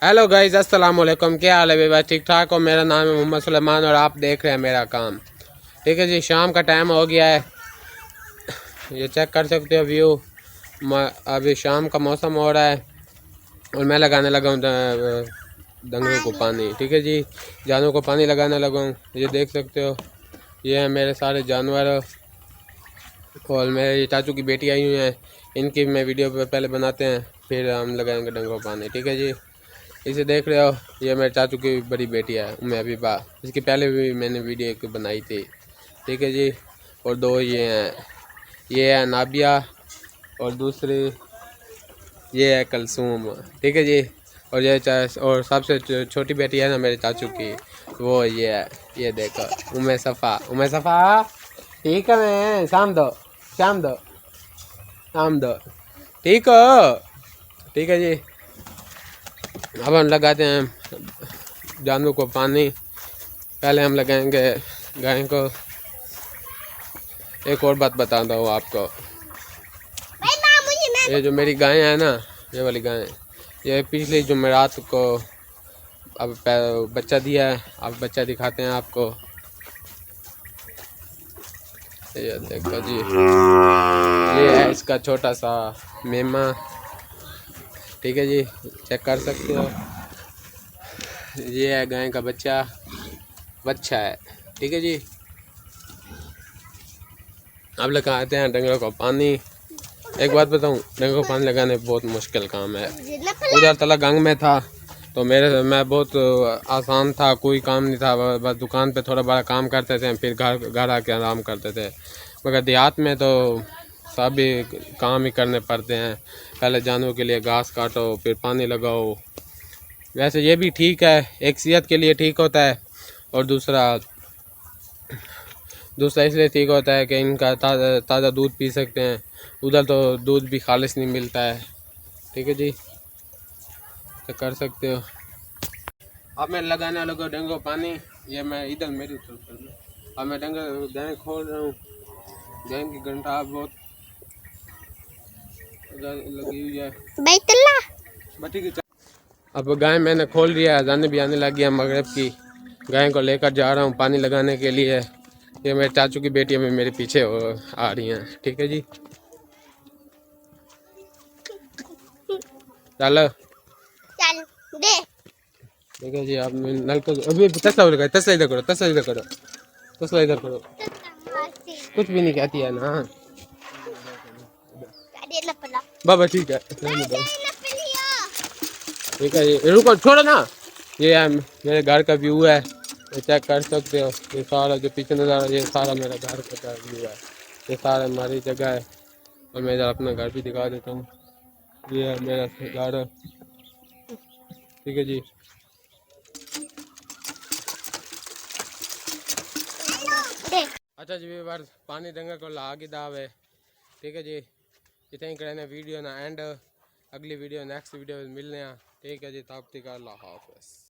Hello guys, अस्सलाम वालेकुम। क्या हाल है भाई? ठीक ठाक हो? मेरा नाम है मोहम्मद सुलेमान और आप देख रहे हैं मेरा काम। ठीक है जी, शाम का टाइम हो गया है, ये चेक कर सकते हो व्यू। अभी शाम का मौसम हो रहा है और मैं लगाने लगा हूँ डंगरों को पानी। ठीक है जी, जानवरों को पानी लगाने लगा हूँ। ये देख सकते हो, ये है मेरे सारे जानवर और मेरे चाचू की बेटी आई हुई हैं। इनकी मैं वीडियो पहले बनाते हैं, फिर हम लगाएंगे डंगरों को पानी। ठीक है जी, इसे देख रहे हो, ये मेरे चाचू की बड़ी बेटी है उम्मे अबीबा। इसकी पहले भी मैंने वीडियो एक बनाई थी। ठीक है जी, और दो ये हैं, ये है नाबिया और दूसरी ये है कलसूम। ठीक है जी, और ये और सबसे छोटी बेटी है ना मेरे चाचू की, वो ये है, ये देखो उम्मे सफ़ा। उम्मे सफ़ा ठीक है, मैं शाम दो शाम दो शाम दो, ठीक हो? ठीक है जी, अब हम लगाते हैं जानवरों को पानी। पहले हम लगाएंगे गाय को। एक और बात बताता हूँ आपको, ये जो मेरी गाय है ना, ये वाली गाय, ये पिछली जुमेरात को अब बच्चा दिया है। अब बच्चा दिखाते हैं आपको, ये देखो जी, ये है इसका छोटा सा मेमा। ठीक है जी, चेक कर सकते हो, ये है गाय का बच्चा है। ठीक है जी, अब लगाते हैं डंगरों को पानी। एक बात बताऊं, डंगरों को पानी लगाने बहुत मुश्किल काम है। उधर तला गंग में था तो मैं बहुत आसान था, कोई काम नहीं था, बस दुकान पे थोड़ा बड़ा काम करते थे, फिर घर आके आराम करते थे। मगर देहात में तो सभी काम ही करने पड़ते हैं। पहले जानवरों के लिए घास काटो, फिर पानी लगाओ। वैसे ये भी ठीक है, एक सेहत के लिए ठीक होता है, और दूसरा इसलिए ठीक होता है कि इनका ताज़ा दूध पी सकते हैं। उधर तो दूध भी खालिश नहीं मिलता है। ठीक है जी, तो कर सकते हो। अब मैं लगाने वालों को डंगो पानी, ये मैं इधर मेरी तरफ, अब मैं गाय खोल रहा हूँ। गाय की घंटा बहुत लगी हुई है। अब गाय मैंने खोल दिया, अजाने भी आने लगी है मगरिब की। गाय को लेकर जा रहा हूँ पानी लगाने के लिए। ये मेरे चाचू की बेटी में मेरे पीछे आ रही हैं। ठीक है जी, चलो दे। ठीक है जी, आप नल को अभी तसला इधर करो, तसला इधर करो। कुछ भी नहीं कहती है ना बाबा। ठीक है, ठीक है जी, रुको छोड़ो ना। ये है मेरे घर का व्यू है, ये चेक कर सकते हो। ये सारा जो पीछे नज़र आ रहा है, ये सारा मेरा घर का व्यू है। ये सारा हमारी जगह है, और मैं इधर अपना घर भी दिखा देता हूँ। ये है मेरा घर। ठीक है जी, अच्छा जी, बार पानी डंगर को ला के दावे। ठीक है जी, इतना ही करना वीडियो ना एंड, अगली वीडियो नेक्स्ट वीडियो मिलने हैं। ठीक है जी, तब तक अल्लाह हाफ़िज़।